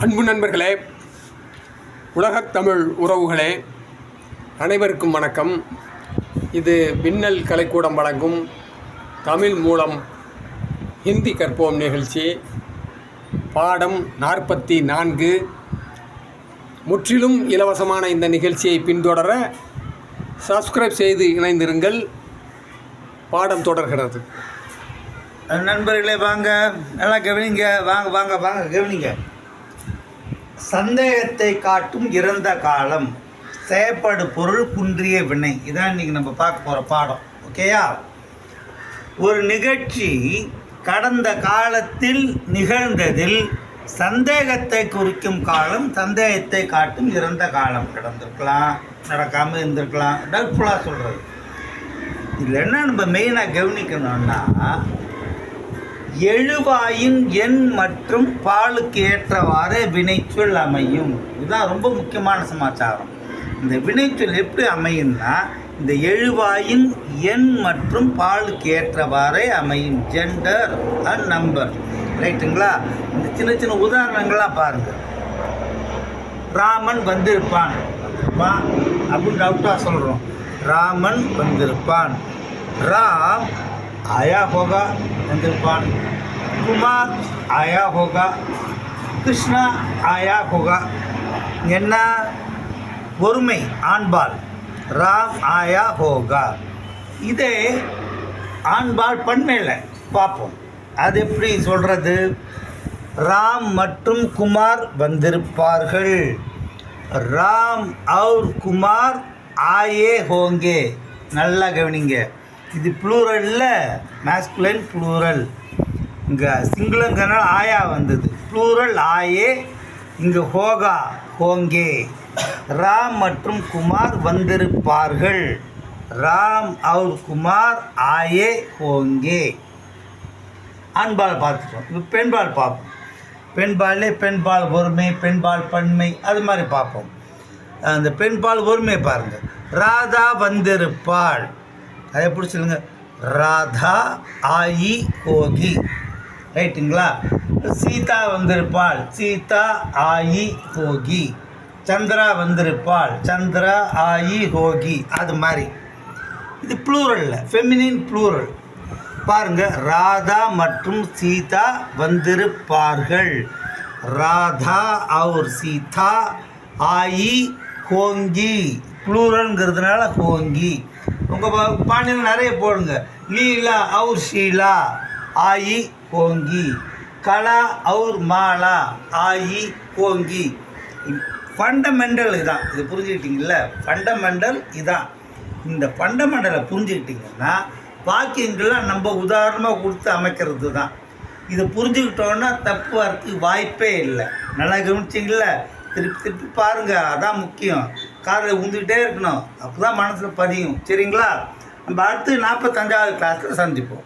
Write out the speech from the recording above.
அன்பு நண்பர்களே, உலகத் தமிழ் உறவுகளே, அனைவருக்கும் வணக்கம். இது விண்ணல் கலைக்கூடம் வழங்கும் தமிழ் மூலம் ஹிந்தி கற்போம் நிகழ்ச்சி. பாடம் 44. முற்றிலும் இலவசமான இந்த நிகழ்ச்சியை பின்தொடர சப்ஸ்கிரைப் செய்து இணைந்திருங்கள். பாடம் தொடர்கிறது. நண்பர்களே, வாங்க, நல்லா கவனிங்க. வாங்க வாங்க வாங்க கவனிங்க. சந்தேகத்தை காட்டும் இறந்த காலம், செயற்படு பொருள், குன்றிய வினை. இதான் இன்றைக்கி நம்ம பார்க்க போகிற பாடம். ஓகேயா? ஒரு நிகழ்ச்சி கடந்த காலத்தில் நிகழ்ந்ததில் சந்தேகத்தை குறிக்கும் காலம், சந்தேகத்தை காட்டும் இறந்த காலம். நடந்திருக்கலாம், நடக்காமல் இருந்திருக்கலாம், டவுட்ஃபுல்லாக சொல்கிறது. இதில் என்ன நம்ம மெயினாக கவனிக்கணும்னா, எழுவாயின் எண் மற்றும் பாலுக்கு ஏற்றவாறு வினைச்சொல் அமையும். இதுதான் ரொம்ப முக்கியமான சமாச்சாரம். இந்த வினைச்சொல் எப்படி அமையும்னா, இந்த எழுவாயின் எண் மற்றும் பாலுக்கு ஏற்றவாறே அமையும். Gender and number. ரைட்டுங்களா? இந்த சின்ன சின்ன உதாரணங்களாக பாருங்கள். ராமன் வந்திருப்பான் அப்படின்னு டவுட்டாக சொல்கிறோம். ராமன் வந்திருப்பான். ராம் आया होगा वंदिरपान. कुमार आया होगा. कृष्णा आया होगा. என்ன ஒருமை ஆண்பால். ராம் ஆயா ஹோகா. இதே ஆண்பால் பன்மையில் பார்ப்போம். அது எப்படி சொல்கிறது? ராம் மற்றும் குமார் வந்திருப்பார்கள். ராம் और குமார் ஆயே ஹோங்கே. நல்லா கவனிங்க. இது ப்ளூரலில் மேஸ்குலைன் ப்ளூரல். இங்கே சிங்கிளுங்கிறனால ஆயா வந்தது. ப்ளூரல் ஆயே, இங்கே ஹோகா ஹோங்கே. ராம் மற்றும் குமார் வந்திருப்பார்கள். ராம் और குமார் ஆயே ஹோங்கே. ஆண்பால் பார்த்துட்டோம். இப்போ பெண்பால் பார்ப்போம். பெண்பாலே பெண்பால் ஒருமை, பெண்பால் பன்மை, அது மாதிரி பார்ப்போம். அந்த பெண்பால் ஒருமை பாருங்கள். ராதா வந்திருப்பாள். அதை எப்படி சொல்லுங்க? ராதா ஆயி ஹோகி. ரைட்டுங்களா? சீதா வந்திருப்பாள். சீதா ஆயி ஹோகி. சந்திரா வந்திருப்பாள். சந்திரா ஆயி ஹோகி. அது மாதிரி இது ப்ளூரலில் ஃபெமினின் ப்ளூரல். பாருங்கள். ராதா மற்றும் சீதா வந்திருப்பார்கள். ராதா और சீதா ஆயி ஹோங்கி. ப்ளூரல்ங்கிறதுனால ஹோங்கி. உங்கள் பாண்டியில் நிறைய போடுங்க. லீலா और ஷீலா ஆயி ஹோங்கி. கலா और மாலா ஆயி ஹோங்கி. ஃபண்டமெண்டல் இதான். இது புரிஞ்சுக்கிட்டீங்கள? ஃபண்டமெண்டல் இதான். இந்த ஃபண்டமெண்டலை புரிஞ்சுக்கிட்டிங்கன்னா வாக்கியங்கள்லாம் நம்ம உதாரணமாக கொடுத்து அமைக்கிறது தான். இதை புரிஞ்சுக்கிட்டோன்னா தப்பு வரத்துக்கு வாய்ப்பே இல்லை. நல்லா கவனிச்சிங்கள? திருப்பி திருப்பி பாருங்கள். அதான் முக்கியம். காரில் உந்துக்கிட்டே இருக்கணும். அப்போ தான் மனசில் பதியும். சரிங்களா? நம்ம அடுத்து 45வது கிளாஸில் சந்திப்போம்.